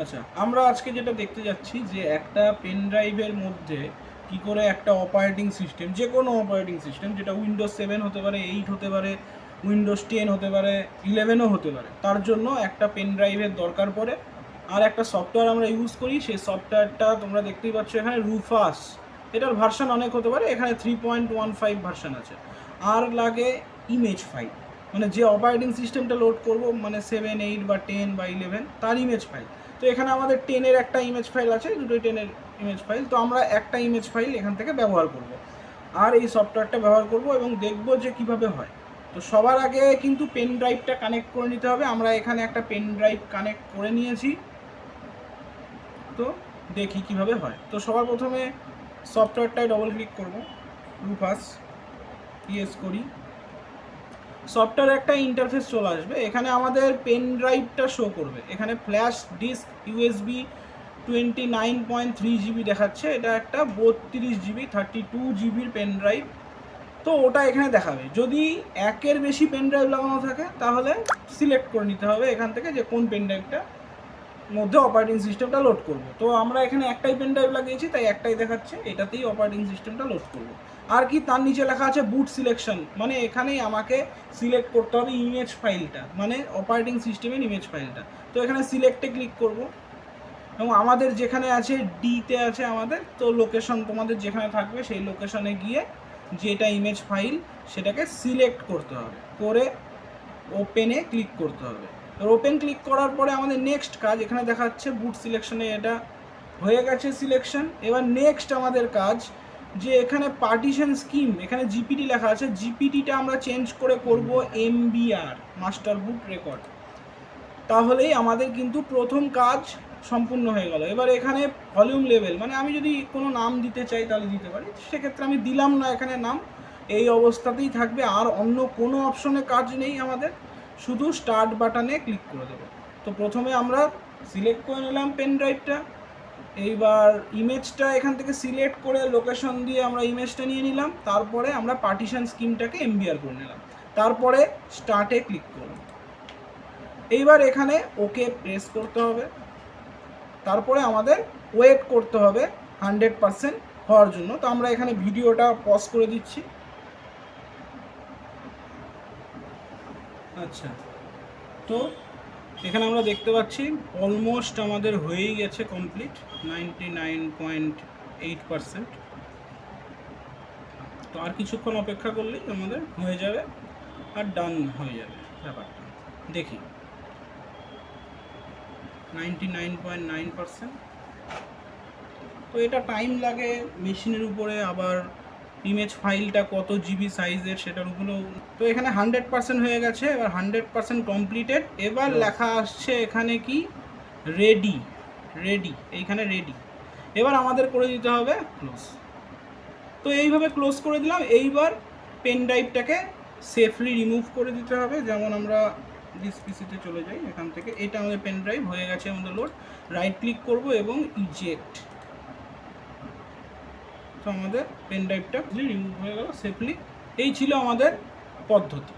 আচ্ছা, আমরা আজকে যেটা দেখতে যাচ্ছি যে একটা পেন ড্রাইভের মধ্যে কি করে একটা অপারেটিং সিস্টেম, যে কোনো অপারেটিং সিস্টেম, যেটা উইন্ডোজ 7 হতে পারে, 8 হতে পারে, উইন্ডোজ 10 হতে পারে, 11ও হতে পারে, তার জন্য একটা পেন ড্রাইভের দরকার পড়ে। আর একটা সফটওয়্যার আমরা ইউজ করি, সেই সফটওয়্যারটা তোমরা দেখতেই পাচ্ছ এখানে, রুফাস। এটার ভার্সন অনেক হতে পারে, এখানে 3.15 ভার্সন আছে। আর লাগে ইমেজ ফাইল, মানে যে অপারেটিং সিস্টেমটা লোড করব, মানে 7, 8 বা 10 বা 11, তার ইমেজ ফাইল। তো এখানে আমাদের 10-এর একটা ইমেজ ফাইল আছে, দুটোই 10-এর ইমেজ ফাইল। তো আমরা একটা ইমেজ ফাইল এখান থেকে ব্যবহার করব, আর এই সফটওয়্যারটা ব্যবহার করব এবং দেখব যে কিভাবে হয়। তো সবার আগে কিন্তু পেন ড্রাইভটা কানেক্ট করে নিতে হবে। আমরা এখানে একটা পেন ড্রাইভ কানেক্ট করে নিয়েছি, তো দেখি কিভাবে হয়। তো সবার প্রথমে সফটওয়্যারটায় ডবল ক্লিক করব, রুফাস, ইয়েস করি। সফটওয়্যার একটা ইন্টারফেস চলে আসবে, এখানে আমাদের পেন ড্রাইভটা শো করবে। এখানে ফ্ল্যাশ ডিস্ক ইউএসবি 29.3 জিবি দেখাচ্ছে, এটা একটা 32 জিবি 32 জিবির পেন ড্রাইভ। তো ওটা এখানে দেখাবে। যদি একের বেশি পেন ড্রাইভ লাগানো থাকে তাহলে সিলেক্ট করে নিতে হবে এখান থেকে যে কোন পেন ড্রাইভটা মধ্যে অপারেটিং সিস্টেমটা লোড করব। তো আমরা এখানে একটাই পেন ড্রাইভ লাগিয়েছি, তাই একটাই দেখাচ্ছে, এটাতেই অপারেটিং সিস্টেমটা লোড করব। আর কি, তার নিচে লেখা আছে বুট সিলেকশন, মানে এখানেই আমাকে সিলেক্ট করতে হবে ইমেজ ফাইলটা, মানে অপারেটিং সিস্টেমের ইমেজ ফাইলটা। তো এখানে সিলেক্টে ক্লিক করব এবং আমাদের যেখানে আছে ডিতে আছে আমাদের, তো লোকেশন তোমাদের যেখানে থাকবে সেই লোকেশনে গিয়ে যেটা ইমেজ ফাইল সেটাকে সিলেক্ট করতে হবে, করে ওপেনে ক্লিক করতে হবে। ওপেন ক্লিক করার পরে আমাদের নেক্সট কাজ, এখানে দেখাচ্ছে বুট সিলেকশনে এটা হয়ে গেছে সিলেকশন। এবার নেক্সট আমাদের কাজ যে এখানে পার্টিশন স্কিম, এখানে জিপিটি লেখা আছে, জিপিটিটা আমরা চেঞ্জ করে করব MBR, মাস্টার বুট রেকর্ড। তাহলেই আমাদের কিন্তু প্রথম কাজ সম্পূর্ণ হয়ে গেল। এবার এখানে ভলিউম লেভেল, মানে আমি যদি কোনো নাম দিতে চাই তাহলে দিতে পারি, সেক্ষেত্রে আমি দিলাম না এখানে নাম, এই অবস্থাতেই থাকবে। আর অন্য কোনো অপশনে কাজ নেই আমাদের, শুধু স্টার্ট বাটনে ক্লিক করে দেবো। তো প্রথমে আমরা সিলেক্ট করে নিলাম পেন ড্রাইভটা, এইবার ইমেজটা এখান থেকে সিলেক্ট করে লোকেশন দিয়ে আমরা ইমেজটা নিয়ে নিলাম। তারপরে আমরা পার্টিশন স্কিমটাকে MBR করে নিলাম, তারপরে স্টার্টে ক্লিক করলাম। এইবার এখানে ওকে প্রেস করতে হবে, তারপরে আমাদের ওয়েট করতে হবে 100% হওয়ার জন্য। তো আমরা এখানে ভিডিওটা পজ করে দিচ্ছি। আচ্ছা, তো এখানে আমরা দেখতে পাচ্ছি অলমোস্ট আমাদের হয়েই গেছে কমপ্লিট, 99.8%। তো আর কিছুক্ষণ অপেক্ষা করলেই আমাদের হয়ে যাবে আর ডান হয়ে যাবে ব্যাপারটা। দেখি 99.9%। তো এটা টাইম লাগে মেশিনের উপরে, আবার ইমেজ ফাইলটা কত জিবি সাইজের সেটার উপরেও। তো এখানে 100% হয়ে গেছে, এবার 100% কমপ্লিটেড। এবার লেখা আসছে এখানে কি, রেডি, রেডি, এইখানে রেডি। এবার আমাদের করে দিতে হবে ক্লোজ। তো এইভাবে ক্লোজ করে দিলাম। এইবার পেন ড্রাইভটাকে সেফলি রিমুভ করে দিতে হবে। যেমন আমরা দিস পিসিতে চলে যাই, এখান থেকে এটা আমাদের পেন ড্রাইভ হয়ে গেছে আমাদের লোড। রাইট ক্লিক করব এবং ইজেক্ট। তো আমাদের পেন ড্রাইভটা রিমুভ হয়ে গেল সেফলি। এই ছিল আমাদের পদ্ধতি।